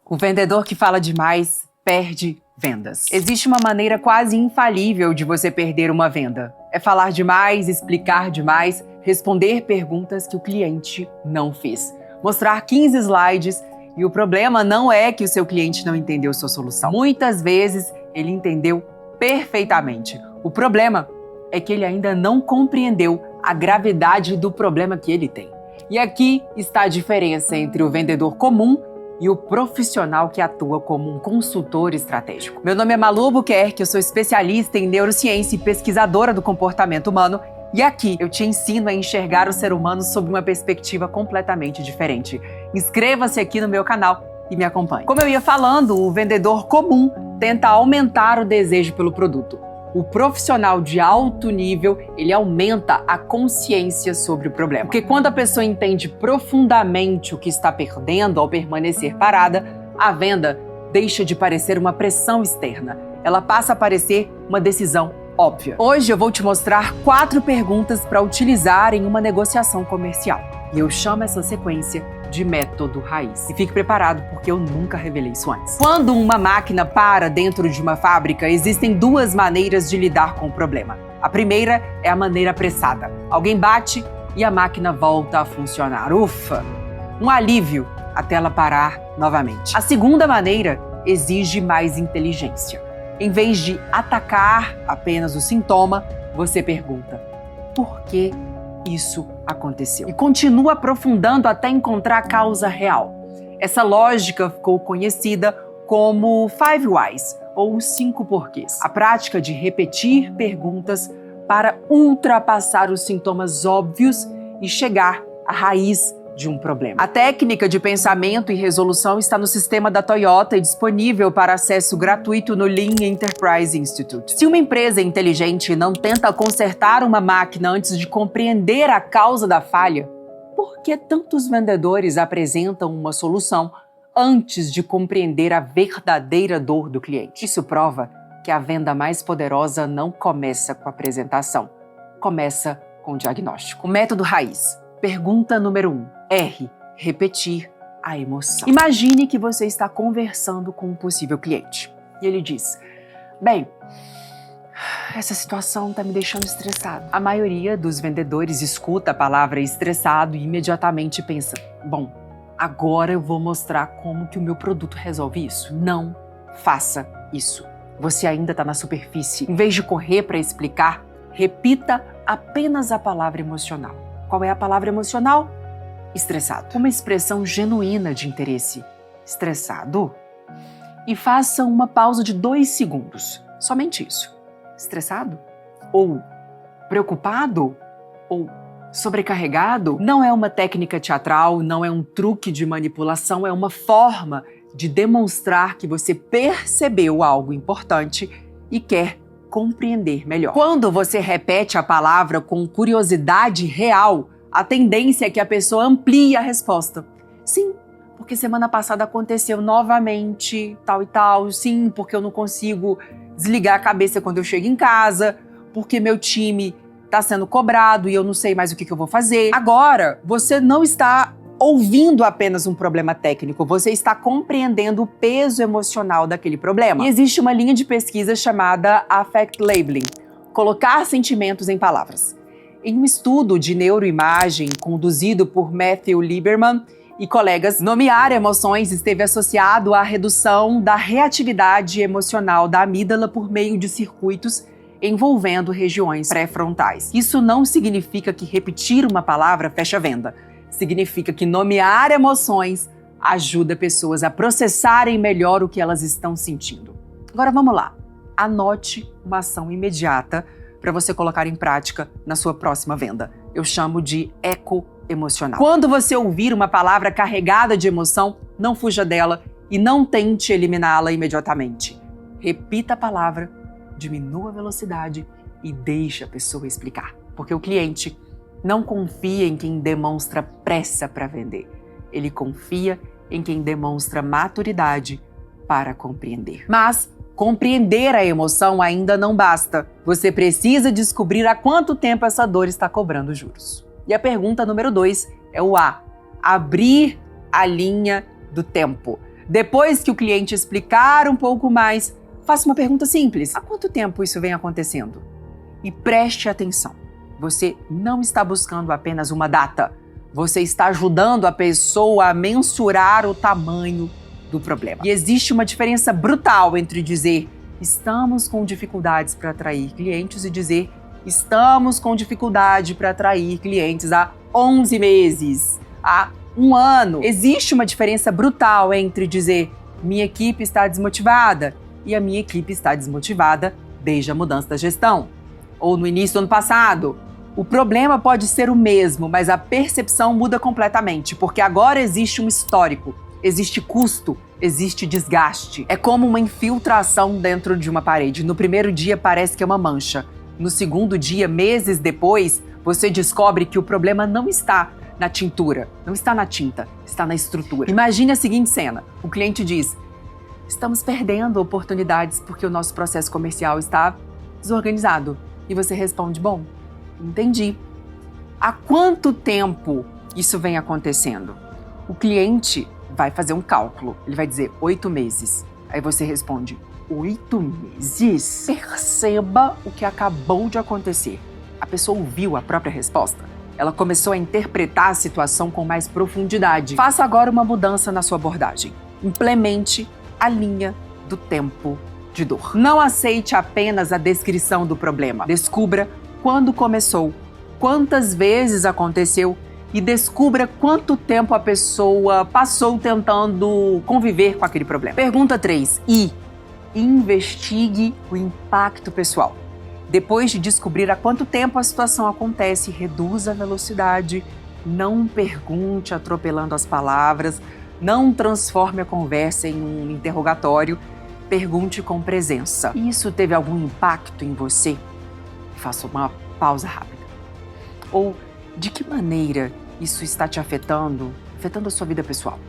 O vendedor que fala demais perde vendas. Existe uma maneira quase infalível de você perder uma venda. É falar demais, explicar demais, responder perguntas que o cliente não fez. Mostrar 15 slides e o problema não é que o seu cliente não entendeu sua solução. Muitas vezes ele entendeu perfeitamente. O problema é que ele ainda não compreendeu a gravidade do problema que ele tem. E aqui está a diferença entre o vendedor comum e o profissional que atua como um consultor estratégico. Meu nome é Malu Albuquerque, eu sou especialista em neurociência e pesquisadora do comportamento humano, e aqui eu te ensino a enxergar o ser humano sob uma perspectiva completamente diferente. Inscreva-se aqui no meu canal e me acompanhe. Como eu ia falando, o vendedor comum tenta aumentar o desejo pelo produto. O profissional de alto nível, ele aumenta a consciência sobre o problema. Porque quando a pessoa entende profundamente o que está perdendo ao permanecer parada, a venda deixa de parecer uma pressão externa. Ela passa a parecer uma decisão óbvia. Hoje eu vou te mostrar 4 perguntas para utilizar em uma negociação comercial. E eu chamo essa sequência de método raiz. E fique preparado, porque eu nunca revelei isso antes. Quando uma máquina para dentro de uma fábrica, existem 2 maneiras de lidar com o problema. A primeira é a maneira apressada. Alguém bate e a máquina volta a funcionar. Ufa! Um alívio até ela parar novamente. A segunda maneira exige mais inteligência. Em vez de atacar apenas o sintoma, você pergunta: por que isso aconteceu? E continua aprofundando até encontrar a causa real. Essa lógica ficou conhecida como 5 Whys, ou 5 porquês. A prática de repetir perguntas para ultrapassar os sintomas óbvios e chegar à raiz de um problema. A técnica de pensamento e resolução está no sistema da Toyota e disponível para acesso gratuito no Lean Enterprise Institute. Se uma empresa inteligente não tenta consertar uma máquina antes de compreender a causa da falha, por que tantos vendedores apresentam uma solução antes de compreender a verdadeira dor do cliente? Isso prova que a venda mais poderosa não começa com a apresentação, começa com o diagnóstico. O método raiz. Pergunta número 1. R. Repetir a emoção. Imagine que você está conversando com um possível cliente. E ele diz: bem, essa situação está me deixando estressado. A maioria dos vendedores escuta a palavra estressado e imediatamente pensa: bom, agora eu vou mostrar como que o meu produto resolve isso. Não faça isso. Você ainda está na superfície. Em vez de correr para explicar, repita apenas a palavra emocional. Qual é a palavra emocional? Estressado. Uma expressão genuína de interesse. Estressado? E faça uma pausa de 2 segundos. Somente isso. Estressado? Ou preocupado? Ou sobrecarregado? Não é uma técnica teatral, não é um truque de manipulação, é uma forma de demonstrar que você percebeu algo importante e quer compreender melhor. Quando você repete a palavra com curiosidade real, a tendência é que a pessoa amplie a resposta. Sim, porque semana passada aconteceu novamente, tal e tal. Sim, porque eu não consigo desligar a cabeça quando eu chego em casa, porque meu time está sendo cobrado e eu não sei mais o que eu vou fazer. Agora, você não está ouvindo apenas um problema técnico, você está compreendendo o peso emocional daquele problema. E existe uma linha de pesquisa chamada Affect Labeling, colocar sentimentos em palavras. Em um estudo de neuroimagem conduzido por Matthew Lieberman e colegas, nomear emoções esteve associado à redução da reatividade emocional da amígdala por meio de circuitos envolvendo regiões pré-frontais. Isso não significa que repetir uma palavra fecha a venda. Significa que nomear emoções ajuda pessoas a processarem melhor o que elas estão sentindo. Agora vamos lá. Anote uma ação imediata para você colocar em prática na sua próxima venda. Eu chamo de eco emocional. Quando você ouvir uma palavra carregada de emoção, não fuja dela e não tente eliminá-la imediatamente. Repita a palavra, diminua a velocidade e deixe a pessoa explicar. Porque o cliente não confia em quem demonstra pressa para vender. Ele confia em quem demonstra maturidade para compreender. Mas compreender a emoção ainda não basta. Você precisa descobrir há quanto tempo essa dor está cobrando juros. E a pergunta número 2 é o A. Abrir a linha do tempo. Depois que o cliente explicar um pouco mais, faça uma pergunta simples. Há quanto tempo isso vem acontecendo? E preste atenção. Você não está buscando apenas uma data. Você está ajudando a pessoa a mensurar o tamanho do problema. E existe uma diferença brutal entre dizer estamos com dificuldades para atrair clientes e dizer estamos com dificuldade para atrair clientes há 11 meses, há 1 ano. Existe uma diferença brutal entre dizer minha equipe está desmotivada e a minha equipe está desmotivada desde a mudança da gestão ou no início do ano passado. O problema pode ser o mesmo, mas a percepção muda completamente, porque agora existe um histórico, existe custo, existe desgaste. É como uma infiltração dentro de uma parede. No primeiro dia parece que é uma mancha. No segundo dia, meses depois, você descobre que o problema não está na tintura, não está na tinta, está na estrutura. Imagine a seguinte cena. O cliente diz, estamos perdendo oportunidades porque o nosso processo comercial está desorganizado. E você responde, bom, entendi. Há quanto tempo isso vem acontecendo? O cliente vai fazer um cálculo. Ele vai dizer 8 meses. Aí você responde 8 meses? Perceba o que acabou de acontecer. A pessoa ouviu a própria resposta. Ela começou a interpretar a situação com mais profundidade. Faça agora uma mudança na sua abordagem. Implemente a linha do tempo de dor. Não aceite apenas a descrição do problema. Descubra quando começou, quantas vezes aconteceu e descubra quanto tempo a pessoa passou tentando conviver com aquele problema. Pergunta 3. Investigue o impacto pessoal. Depois de descobrir há quanto tempo a situação acontece, reduza a velocidade, não pergunte atropelando as palavras, não transforme a conversa em um interrogatório, pergunte com presença. Isso teve algum impacto em você? Faça uma pausa rápida. Ou de que maneira isso está te afetando a sua vida pessoal?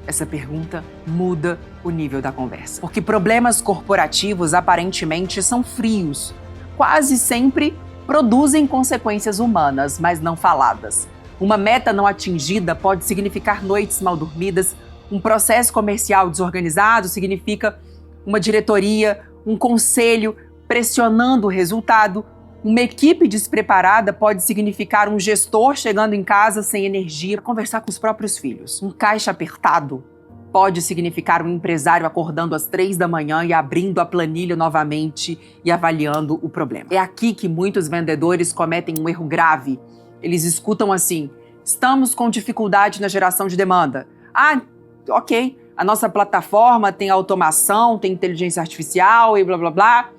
Essa pergunta muda o nível da conversa. Porque problemas corporativos aparentemente são frios. Quase sempre produzem consequências humanas, mas não faladas. Uma meta não atingida pode significar noites mal dormidas. Um processo comercial desorganizado significa uma diretoria, um conselho pressionando o resultado. Uma equipe despreparada pode significar um gestor chegando em casa sem energia para conversar com os próprios filhos. Um caixa apertado pode significar um empresário acordando às 3 da manhã e abrindo a planilha novamente e avaliando o problema. É aqui que muitos vendedores cometem um erro grave. Eles escutam assim, estamos com dificuldade na geração de demanda. Ah, ok, a nossa plataforma tem automação, tem inteligência artificial e blá blá blá.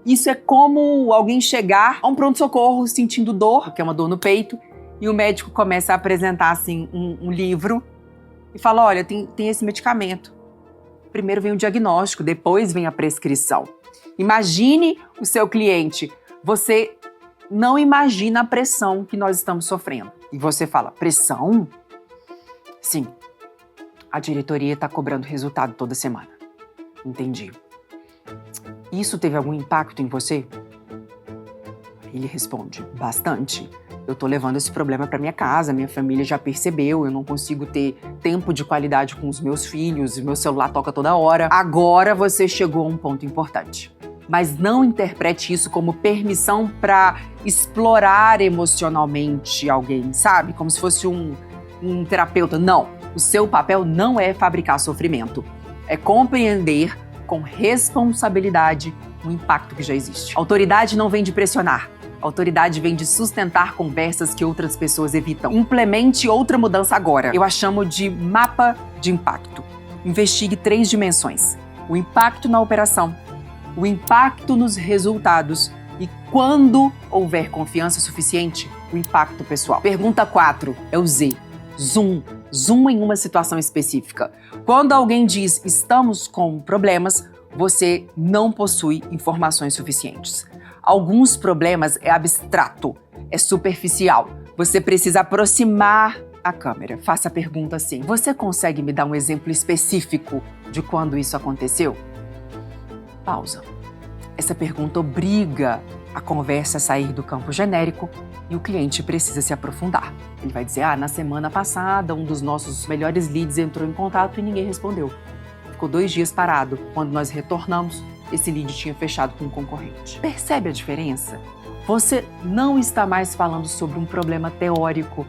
Isso é como alguém chegar a um pronto-socorro sentindo dor, que é uma dor no peito, e o médico começa a apresentar assim um livro e fala, olha, tem esse medicamento. Primeiro vem o diagnóstico, depois vem a prescrição. Imagine o seu cliente. Você não imagina a pressão que nós estamos sofrendo. E você fala, pressão? Sim, a diretoria está cobrando resultado toda semana. Entendi. Isso teve algum impacto em você? Ele responde, bastante. Eu tô levando esse problema para minha casa, minha família já percebeu, eu não consigo ter tempo de qualidade com os meus filhos, meu celular toca toda hora. Agora você chegou a um ponto importante. Mas não interprete isso como permissão para explorar emocionalmente alguém, sabe? Como se fosse um terapeuta. Não, o seu papel não é fabricar sofrimento. É compreender com responsabilidade o impacto que já existe. Autoridade não vem de pressionar. Autoridade vem de sustentar conversas que outras pessoas evitam. Implemente outra mudança agora. Eu a chamo de mapa de impacto. Investigue 3 dimensões. O impacto na operação, o impacto nos resultados e, quando houver confiança suficiente, o impacto pessoal. Pergunta 4 é o Z. Zoom. Zoom em uma situação específica. Quando alguém diz estamos com problemas, você não possui informações suficientes. Alguns problemas é abstrato, é superficial. Você precisa aproximar a câmera. Faça a pergunta assim, você consegue me dar um exemplo específico de quando isso aconteceu? Pausa. Essa pergunta obriga a conversa a sair do campo genérico e o cliente precisa se aprofundar. Ele vai dizer, na semana passada, um dos nossos melhores leads entrou em contato e ninguém respondeu. ficou 2 dias parado. Quando nós retornamos, esse lead tinha fechado com um concorrente. Percebe a diferença? Você não está mais falando sobre um problema teórico.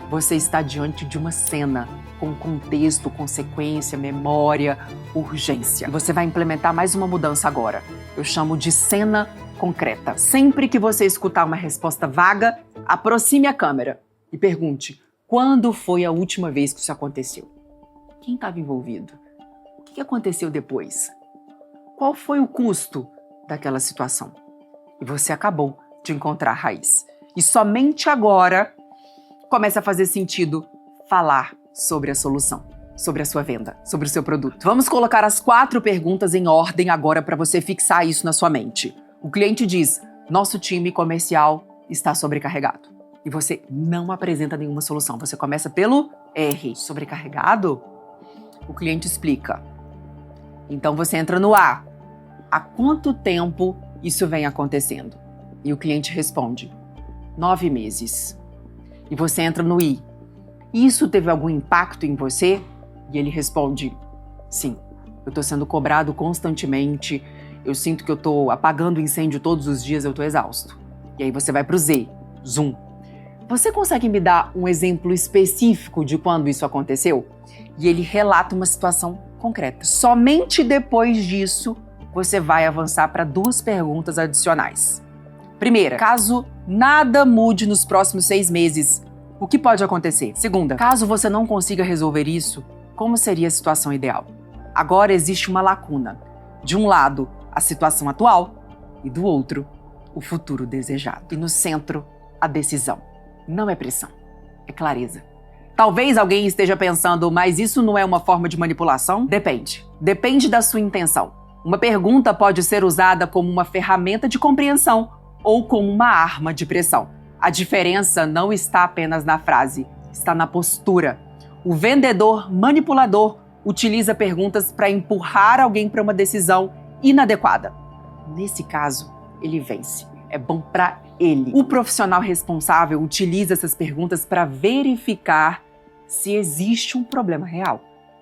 Você está diante de uma cena com contexto, consequência, memória, urgência. E você vai implementar mais uma mudança agora. Eu chamo de cena concreta. Sempre que você escutar uma resposta vaga, aproxime a câmera e pergunte: quando foi a última vez que isso aconteceu? Quem estava envolvido? O que aconteceu depois? Qual foi o custo daquela situação? E você acabou de encontrar a raiz. E somente agora começa a fazer sentido falar sobre a solução, sobre a sua venda, sobre o seu produto. Vamos colocar as 4 perguntas em ordem agora para você fixar isso na sua mente. O cliente diz: nosso time comercial está sobrecarregado. E você não apresenta nenhuma solução. Você começa pelo R. Sobrecarregado? O cliente explica. Então você entra no A. Há quanto tempo isso vem acontecendo? E o cliente responde: 9 meses. E você entra no I. Isso teve algum impacto em você? E ele responde: sim, eu estou sendo cobrado constantemente, eu sinto que eu estou apagando incêndio todos os dias, eu estou exausto. E aí você vai para o Z, Zoom. Você consegue me dar um exemplo específico de quando isso aconteceu? E ele relata uma situação concreta. Somente depois disso, você vai avançar para 2 perguntas adicionais. Primeira, caso nada mude nos próximos 6 meses, o que pode acontecer? Segunda, caso você não consiga resolver isso, como seria a situação ideal? Agora existe uma lacuna. De um lado, a situação atual e do outro, o futuro desejado. E no centro, a decisão. Não é pressão, é clareza. Talvez alguém esteja pensando: mas isso não é uma forma de manipulação? Depende. Depende da sua intenção. Uma pergunta pode ser usada como uma ferramenta de compreensão ou como uma arma de pressão. A diferença não está apenas na frase, está na postura. O vendedor manipulador utiliza perguntas para empurrar alguém para uma decisão inadequada. Nesse caso, ele vence. É bom para ele. O profissional responsável utiliza essas perguntas para verificar se existe um problema real,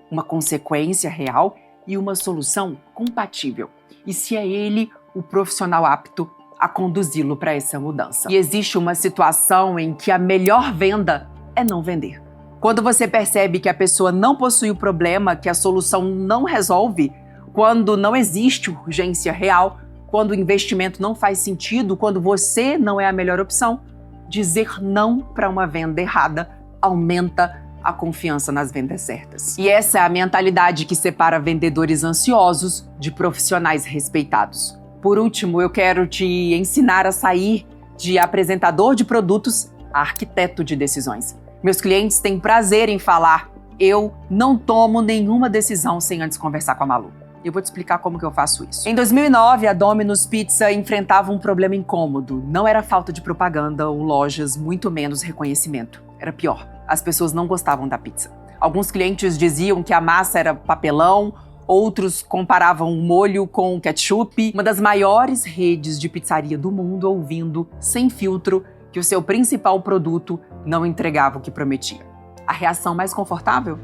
uma consequência real e uma solução compatível. E se é ele o profissional apto a conduzi-lo para essa mudança. E existe uma situação em que a melhor venda é não vender. Quando você percebe que a pessoa não possui o problema, que a solução não resolve, quando não existe urgência real, quando o investimento não faz sentido, quando você não é a melhor opção, dizer não para uma venda errada aumenta a confiança nas vendas certas. E essa é a mentalidade que separa vendedores ansiosos de profissionais respeitados. Por último, eu quero te ensinar a sair de apresentador de produtos a arquiteto de decisões. Meus clientes têm prazer em falar: eu não tomo nenhuma decisão sem antes conversar com a Malu. Eu vou te explicar como que eu faço isso. Em 2009, a Domino's Pizza enfrentava um problema incômodo. Não era falta de propaganda ou lojas, muito menos reconhecimento. Era pior. As pessoas não gostavam da pizza. Alguns clientes diziam que a massa era papelão, outros comparavam o molho com ketchup. Uma das maiores redes de pizzaria do mundo ouvindo, sem filtro, que o seu principal produto não entregava o que prometia. A reação mais confortável?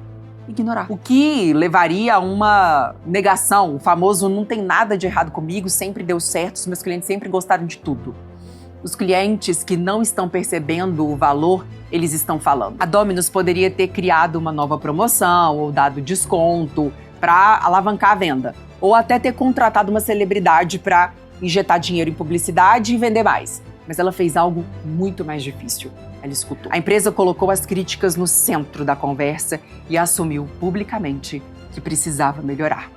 Ignorar. O que levaria a uma negação, o famoso não tem nada de errado comigo, sempre deu certo, os meus clientes sempre gostaram de tudo. Os clientes que não estão percebendo o valor, eles estão falando. A Domino's poderia ter criado uma nova promoção ou dado desconto para alavancar a venda, ou até ter contratado uma celebridade para injetar dinheiro em publicidade e vender mais. Mas ela fez algo muito mais difícil. Ela escutou. A empresa colocou as críticas no centro da conversa e assumiu publicamente que precisava melhorar.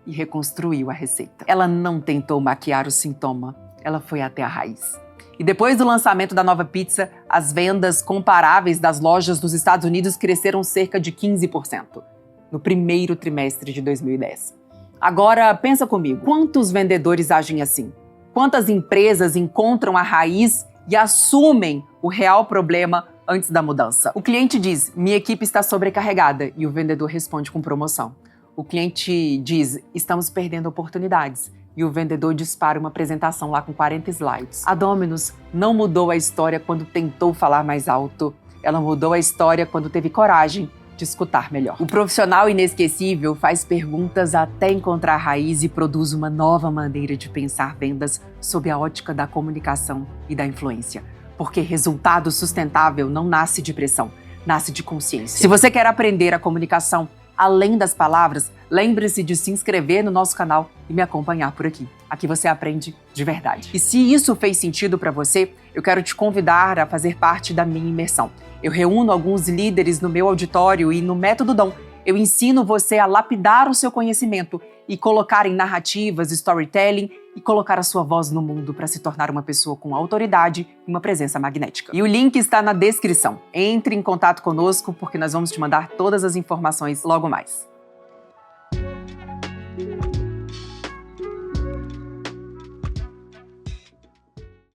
E reconstruiu a receita. Ela não tentou maquiar o sintoma, ela foi até a raiz. E depois do lançamento da nova pizza, as vendas comparáveis das lojas dos Estados Unidos cresceram cerca de 15%, no primeiro trimestre de 2010. Agora, pensa comigo, quantos vendedores agem assim? Quantas empresas encontram a raiz e assumem o real problema antes da mudança? O cliente diz: minha equipe está sobrecarregada, e o vendedor responde com promoção. O cliente diz: estamos perdendo oportunidades, e o vendedor dispara uma apresentação lá com 40 slides. A Domino's não mudou a história quando tentou falar mais alto. Ela mudou a história quando teve coragem de escutar melhor. O profissional inesquecível faz perguntas até encontrar a raiz e produz uma nova maneira de pensar vendas sob a ótica da comunicação e da influência. Porque resultado sustentável não nasce de pressão, nasce de consciência. Se você quer aprender a comunicação além das palavras, lembre-se de se inscrever no nosso canal e me acompanhar por aqui. Aqui você aprende de verdade. E se isso fez sentido para você, eu quero te convidar a fazer parte da minha imersão. Eu reúno alguns líderes no meu auditório e no Método Dom eu ensino você a lapidar o seu conhecimento e colocar em narrativas, storytelling e colocar a sua voz no mundo para se tornar uma pessoa com autoridade e uma presença magnética. E o link está na descrição. Entre em contato conosco porque nós vamos te mandar todas as informações logo mais.